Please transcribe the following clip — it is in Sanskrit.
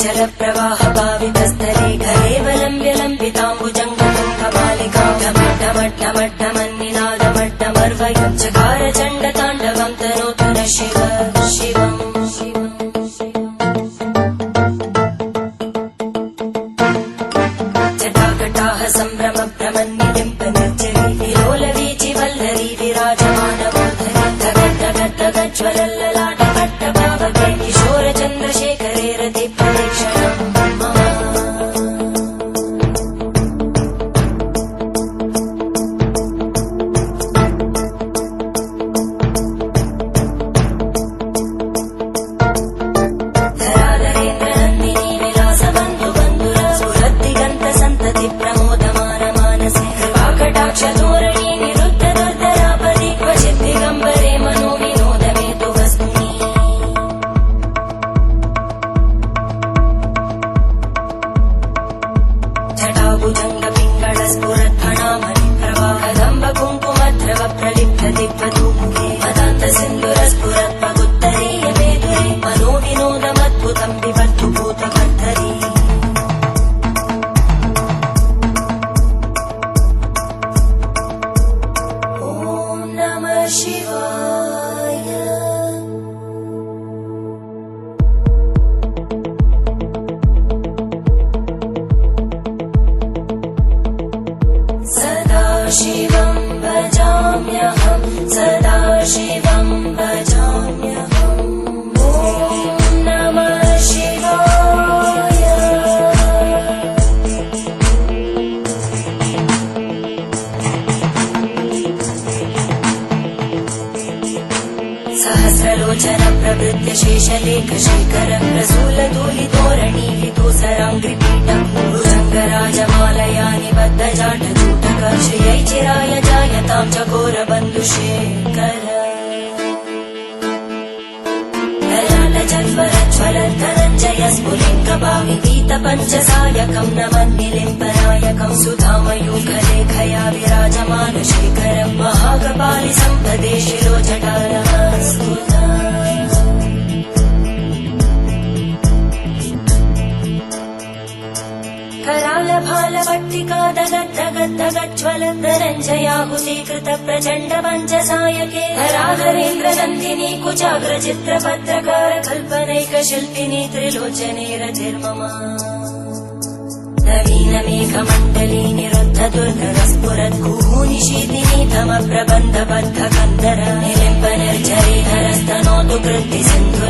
जलप्रवाहभावितस्तरे घरेवलम्ब्यलम्बिताम्बुजङ्गमट्टमट्टमट्टमन्निनादमट्टमर्वयं चकार चण्डताण्डवं तनोतु न शिव शिवम् जटाकटाः सम्भ्रमभ्रमन्निलिम्पनिर्जरी विलोलवीचिवल्लरी विराजमानमूर्धनि धगद्धगद्धगज्ज्वलल्ललाटपट्टभावके किशोरचन्द्रशेखरे रतिप्रदक्षिणम् प्रलिप्तदिग्वधूमुखे मदान्तसिन्धुरस्फुरत्पगुत्तरीयमेधुरे मनोविनोदमद्भुतं विवर्तु भूतकर्तरी ॐ नमः शिवाय। सदाशिवं भजाम्यहं सदाशिवं भजाम्यहम् ॐ नमः शिवाय। सहस्रलोचन प्रवृत्य शेषलेखशेखर प्रसूलधूलितोरणी विदूसराङ्घ्रिपीठं भुजङ्गराजमालया निबद्धजाटजूटक श्रियै चिराय जायतां चकोरबन्धुशेखर ललाटजल्परज्ज्वलद्धनञ्जय स्फुलिङ्गभावितीतपञ्चसायकं नमन्निलिम्पनायकं सुधामयूखलेखया विराजमानशेखरं महाकपालि सम्पदे शिरोजटानमस्तुता करालभालभट्टिका दगद्धगद्धगज्ज्वलद्धनञ्जयाहुतीकृत प्रचण्ड पञ्चसायके धराधरेन्द्रनन्दिनी कुचाग्रचित्रपत्रकार कल्पनैकशिल्पिनी त्रिलोचने रतिर्मम नवीनमेघमण्डली निरुद्धदुर्गस्फुरद्गूनिशीतिनीतमप्रबन्धबद्धकन्दर निलिम्पनिर्झरीधरस्तनोतु कृत्तिसिन्धु